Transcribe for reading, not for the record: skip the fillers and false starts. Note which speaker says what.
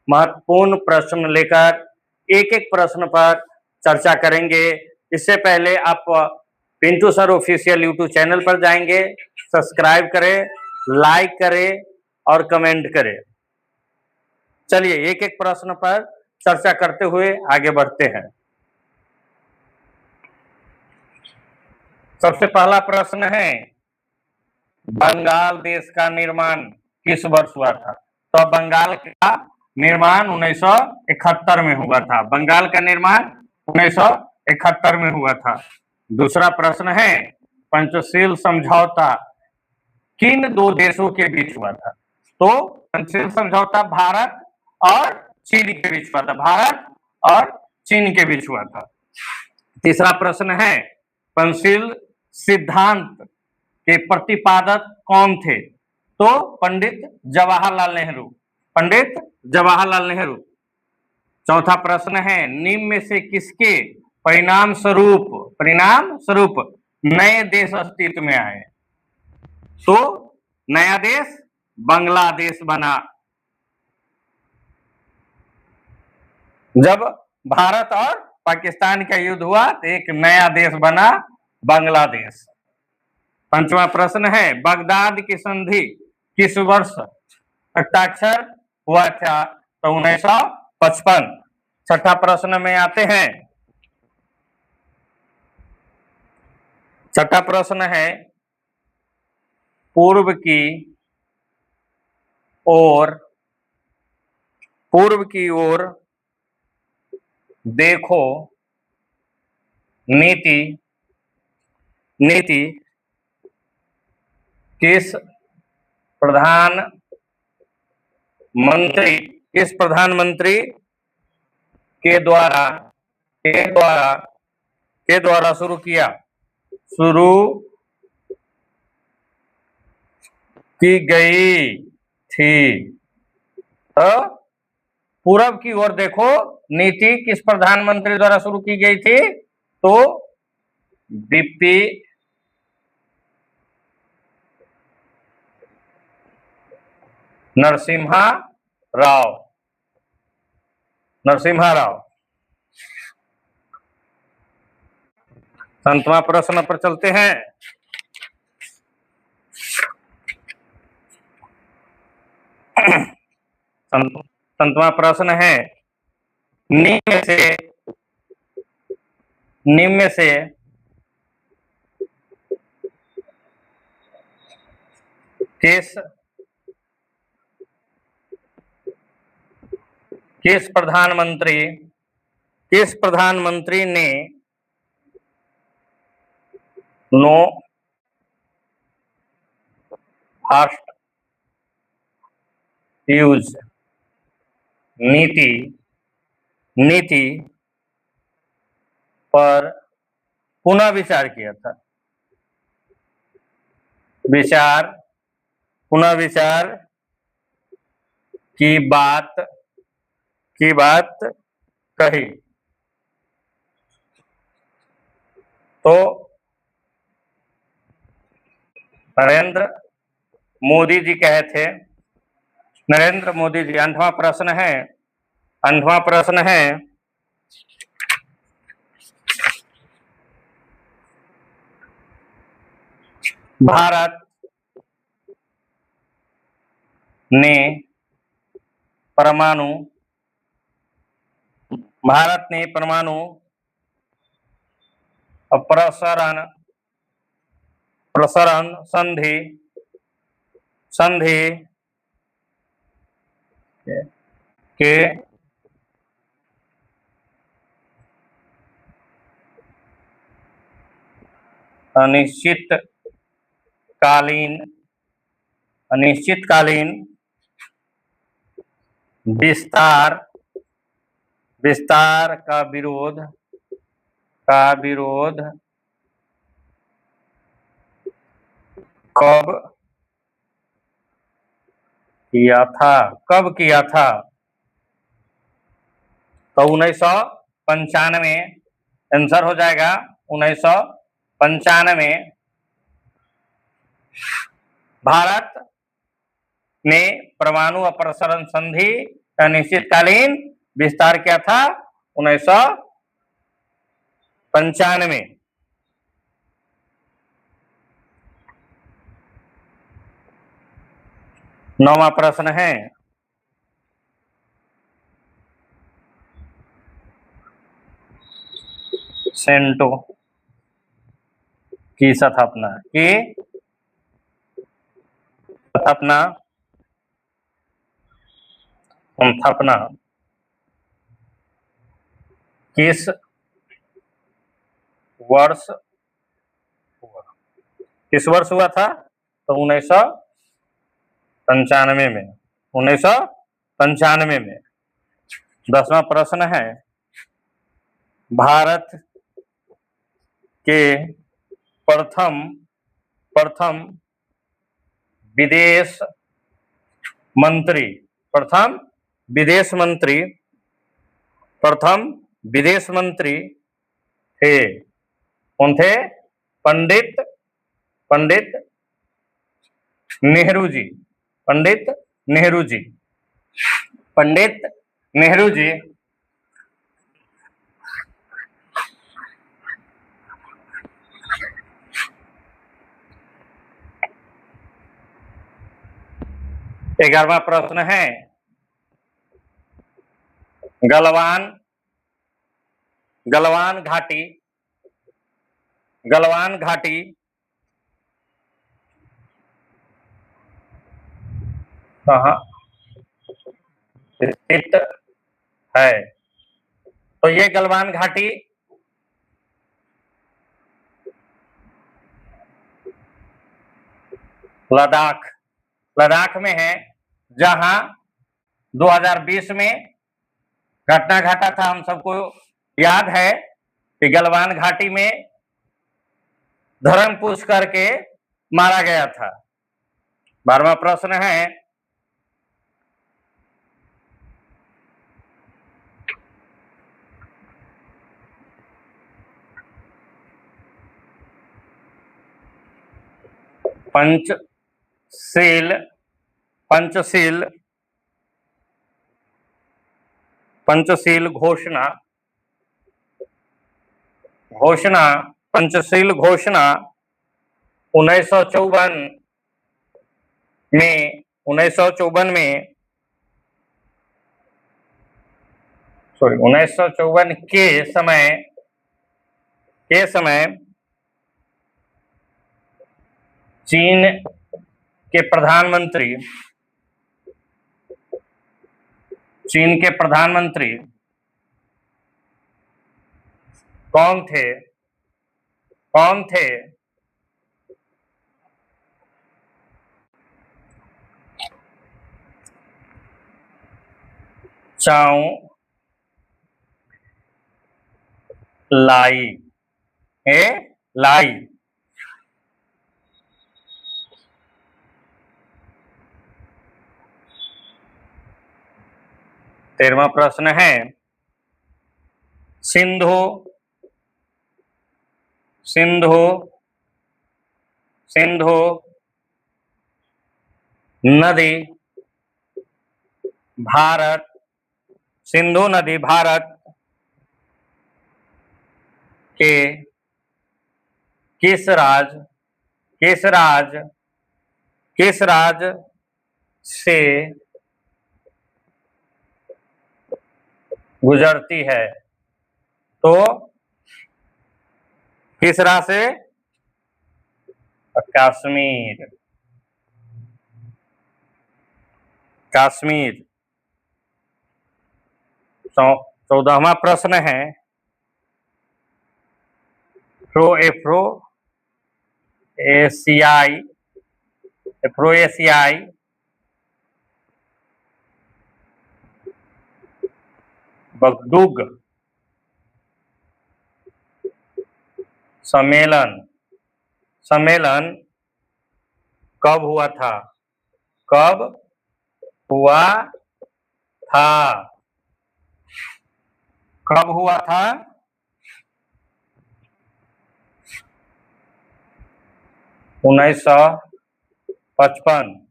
Speaker 1: महत्वपूर्ण प्रश्न लेकर एक एक प्रश्न पर चर्चा करेंगे। इससे पहले आप Pintu sir official YouTube channel पर जाएंगे, सब्सक्राइब करें, लाइक करें और कमेंट करें। चलिए एक एक प्रश्न पर चर्चा करते हुए आगे बढ़ते हैं। सबसे पहला प्रश्न है, बंगाल देश का निर्माण किस वर्ष हुआ था? तो बंगाल का निर्माण 1971 में हुआ था। बंगाल का निर्माण 1971 में हुआ था। दूसरा प्रश्न है, पंचशील समझौता किन दो देशों के बीच हुआ था? तो पंचशील समझौता भारत और चीन के बीच हुआ था। भारत और चीन के बीच हुआ था। तीसरा प्रश्न है, पंचशील सिद्धांत के प्रतिपादक कौन थे? तो पंडित जवाहरलाल नेहरू। पंडित जवाहरलाल नेहरू। चौथा प्रश्न है, निम्न में से किसके परिणाम स्वरूप नए देश अस्तित्व में आए? तो नया देश बांग्लादेश बना। जब भारत और पाकिस्तान का युद्ध हुआ तो एक नया देश बना, बांग्लादेश। पांचवा प्रश्न है, बगदाद की संधि किस वर्ष हस्ताक्षर हुआ था? तो 1955। छठा प्रश्न में आते हैं। छठा प्रश्न है, पूर्व की ओर देखो नीति किस प्रधानमंत्री के द्वारा शुरू की गई थी? तो पूरब की ओर देखो नीति किस प्रधानमंत्री द्वारा शुरू की गई थी? तो बीपी नरसिम्हा राव। संतवां प्रश्न पर चलते हैं। संतवां प्रश्न है, निम्न में से किस प्रधानमंत्री ने नो फास्ट यूज नीति पर पुनः विचार किया था? पुनः विचार की बात कही। तो नरेंद्र मोदी जी कहे थे। नरेंद्र मोदी जी। आठवां प्रश्न है, भारत ने परमाणु प्रसारण संधि के अनिश्चितकालीन विस्तार का विरोध कब किया था? तो 1995। आंसर हो जाएगा 1995। भारत ने परमाणु अपरसरण संधि अनिश्चितकालीन विस्तार क्या था? 1995। नौवां प्रश्न है, सेंटो की स्थापना स्थापना किस वर्ष हुआ था? तो 1995 में। 1995 में। 10वां प्रश्न है, भारत के प्रथम विदेश मंत्री थे, कौन थे? पंडित नेहरू जी। पंडित नेहरू जी। ग्यारहवां प्रश्न है, गलवान घाटी कहाँ स्थित है? तो ये गलवान घाटी लद्दाख में है, जहां 2020 में घटना घटा था। हम सबको याद है कि गलवान घाटी में धर्म पूछ करके मारा गया था। 12वां प्रश्न है, पंचशील घोषणा 1954 के समय चीन के प्रधानमंत्री कौन थे? चाओ लाई। 13वां प्रश्न है, सिंधु नदी भारत के किस राज्य से गुजरती है? तो किस राज्य से? कश्मीर। 14वां प्रश्न है, एफ्रो-एशियाई बगडुग सम्मेलन कब हुआ था? 1955।